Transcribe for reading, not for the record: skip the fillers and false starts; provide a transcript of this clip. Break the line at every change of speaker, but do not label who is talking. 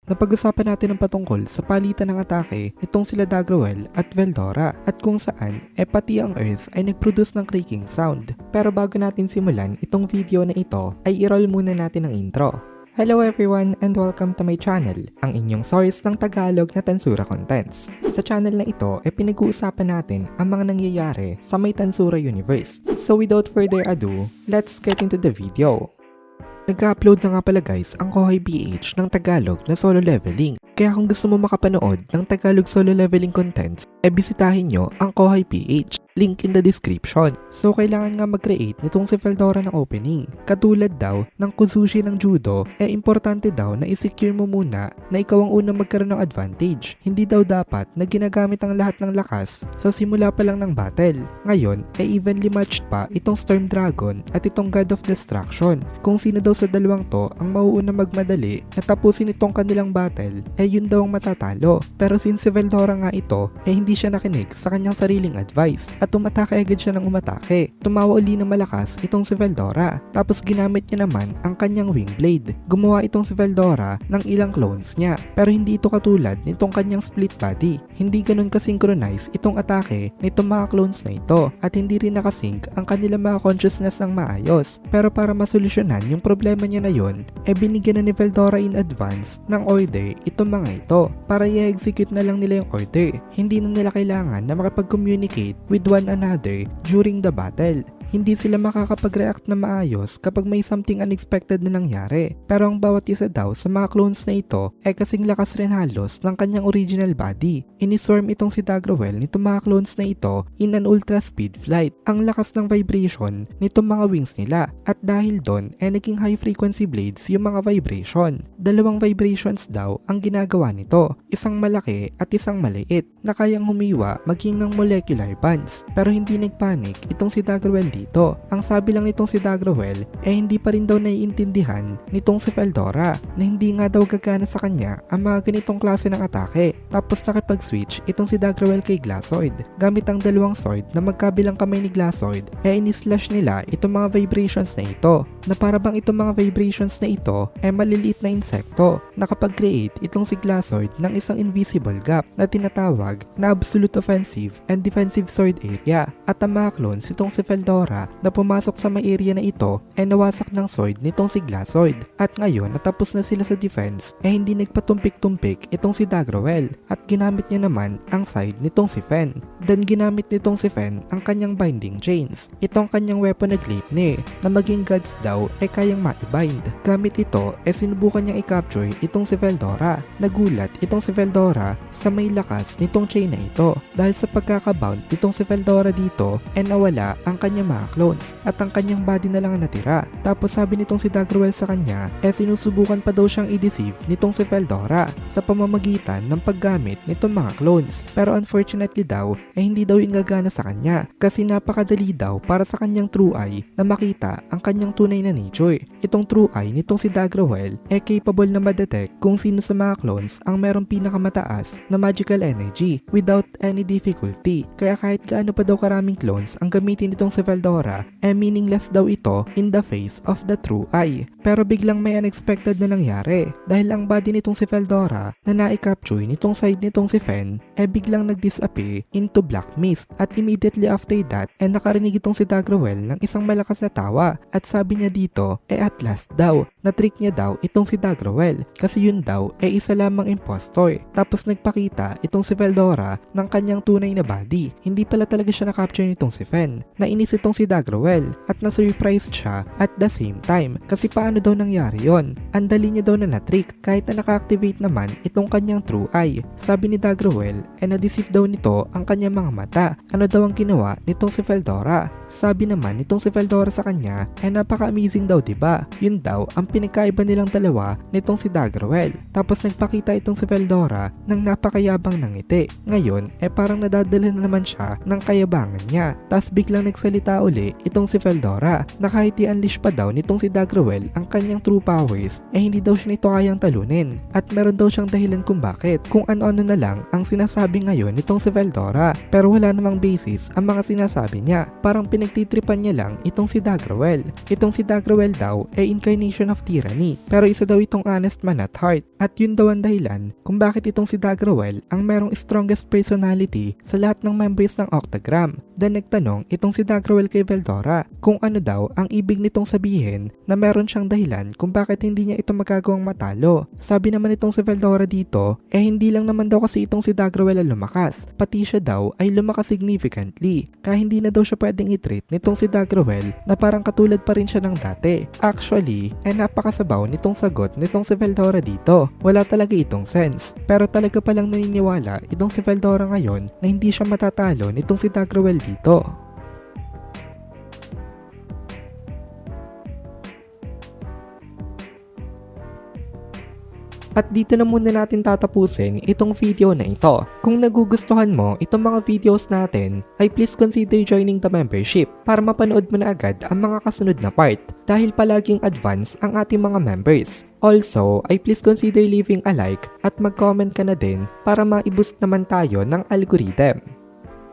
Napag-usapan natin ang patungkol sa palitan ng atake nitong sila Dagrawel at Veldora at kung saan pati ang Earth ay nag-produce ng creaking sound. Pero bago natin simulan itong video na ito ay i-roll muna natin ang intro. Hello everyone and welcome to my channel, ang inyong source ng Tagalog na Tansura Contents. Sa channel na ito ay pinag-uusapan natin ang mga nangyayari sa may Tansura universe. So without further ado, let's get into the video. Nag-upload na nga pala guys ang Kohay PH ng Tagalog na solo leveling. Kaya kung gusto mo makapanood ng Tagalog solo leveling contents, bisitahin nyo ang Kohay PH. Link in the description. So kailangan nga mag-create nitong si Veldora ng opening. Katulad daw ng Kuzushi ng Judo, importante daw na i-secure mo muna na ikaw ang unang magkaroon ng advantage. Hindi daw dapat na ginagamit ang lahat ng lakas sa simula pa lang ng battle. Ngayon, evenly matched pa itong Storm Dragon at itong God of Destruction. Kung sino daw sa dalawang to ang mauuna magmadali na tapusin itong kanilang battle, yun daw ang matatalo. Pero since si Veldora nga ito, hindi siya nakinig sa kanyang sariling advice at umatake agad siya ng umatake. Tumawa uli ng malakas itong si Veldora, tapos ginamit niya naman ang kanyang wing blade. Gumawa itong si Veldora ng ilang clones niya, pero hindi ito katulad nitong kanyang split body. Hindi ganun kasynchronize itong atake nitong mga clones na ito, at hindi rin nakasync ang kanilang mga consciousness ng maayos. Pero para masolusyonan yung problema niya na yun, binigyan na ni Veldora in advance ng order itong mga ito para i-execute na lang nila yung order. Hindi na nila kailangan na makipag-communicate with one another during the battle. Hindi sila makakapag-react na maayos kapag may something unexpected na nangyari. Pero ang bawat isa daw sa mga clones na ito kasing lakas rin halos ng kanyang original body. Iniswarm itong si Dagrawel nitong mga clones na ito in an ultra speed flight. Ang lakas ng vibration nitong mga wings nila, at dahil doon naging high frequency blades yung mga vibration. Dalawang vibrations daw ang ginagawa nito, isang malaki at isang maliit na kayang humiwa maging ng molecular bands. Pero hindi nagpanic itong si Dagrawel dito. Ang sabi lang nitong si Dagrawel hindi pa rin daw naiintindihan nitong si Veldora na hindi nga daw gagana sa kanya ang mga ganitong klase ng atake. Tapos nakipag-switch itong si Dagrawel kay Glassoid. Gamit ang dalawang sword na magkabilang kamay ni Glassoid, inislash nila itong mga vibrations na ito, na para bang itong mga vibrations na ito maliliit na insekto. Nakapag-create itong si Glassoid ng isang invisible gap na tinatawag na Absolute Offensive and Defensive Sword Area, at ang mga clones itong si Veldora na pumasok sa may area na ito nawasak ng sword nitong si Glassoid. At ngayon natapos na sila sa defense, hindi nagpatumpik-tumpik itong si Dagrawel, at ginamit niya naman ang side nitong si Fen. Then ginamit nitong si Fen ang kanyang binding chains, itong kanyang weapon na Gleipnir na maging gods daw kayang maibind. Gamit ito sinubukan niyang i-capture itong si Veldora. Nagulat itong si Veldora sa may lakas nitong chain na ito. Dahil sa pagkakabound itong si Veldora dito nawala ang kanyang mga clones at ang kanyang body na lang ang natira. Tapos sabi nitong si Dagrawel sa kanya sinusubukan pa daw siyang i-deceive nitong si Veldora sa pamamagitan ng paggamit nitong mga clones. Pero unfortunately daw hindi daw yung gagana sa kanya, kasi napakadali daw para sa kanyang true eye na makita ang kanyang tunay na nature. Itong true eye nitong si Dagrawel capable na ma-detect kung sino sa mga clones ang merong pinakamataas na magical energy without any difficulty. Kaya kahit gaano pa daw karaming clones ang gamitin nitong si Veldora, meaningless daw ito in the face of the true eye. Pero biglang may unexpected na nangyari, dahil ang body nitong si Veldora na na-capture nitong side nitong si Fen biglang nag-disappear into black mist, at immediately after that nakarinig itong si Dagrawel ng isang malakas na tawa, at sabi niya dito at last daw na-trick niya daw itong si Dagrawel, kasi yun daw isa lamang impostor. Tapos nagpakita itong si Veldora ng kanyang tunay na body. Hindi pala talaga siya na-capture nitong si Fen. Nainis itong si Dagrawel at na-surprised siya at the same time, kasi paano daw nangyari yon? Ang dali niya daw na na-trick kahit na naka-activate naman itong kanyang true eye. Sabi ni Dagrawel na-deceive daw nito ang kanyang mga mata. Ano daw ang ginawa nitong si Veldora? Sabi naman nitong si Veldora sa kanya napaka-amazing daw, diba? Yun daw ang pinagkaiba nilang dalawa nitong si Dagrawel. Tapos nagpakita itong si Veldora ng napakayabang ng ngiti. Ngayon parang nadadala na naman siya ng kayabangan niya. Tapos biglang nagsalita uli itong si Veldora na kahit i-unleash pa daw nitong si Dagrawel ang kanyang true powers hindi daw siya nito kayang talunin at meron daw siyang dahilan kung bakit, kung ano-ano na lang ang sinasabi ngayon nitong si Veldora pero wala namang basis ang mga sinasabi niya. Parang pinagtitripan niya lang itong si Dagrawel. Itong si Dagrawel daw ay incarnation of tyranny pero isa daw itong honest man at heart at yun daw ang dahilan kung bakit itong si Dagrawel ang merong strongest personality sa lahat ng members ng Octagram. Then nagtanong itong si Dagrawel kay Veldora kung ano daw ang ibig nitong sabihin na meron siyang dahilan kung bakit hindi niya ito magagawang matalo. Sabi naman itong si Veldora dito hindi lang naman daw kasi itong si Dagrawel ang lumakas, pati siya daw ay lumakas significantly kaya hindi na daw siya pwedeng i-treat nitong si Dagrawel na parang katulad pa rin siya ng dati. Actually napakasabaw nitong sagot nitong si Veldora dito. Wala talaga itong sense pero talaga palang naniniwala itong si Veldora ngayon na hindi siya matatalo nitong si Dagrawel dito. At dito na muna natin tatapusin itong video na ito. Kung nagugustuhan mo itong mga videos natin, ay please consider joining the membership para mapanood mo na agad ang mga kasunod na part dahil palaging advance ang ating mga members. Also, ay please consider leaving a like at mag-comment ka na din para ma-boost naman tayo ng algorithm.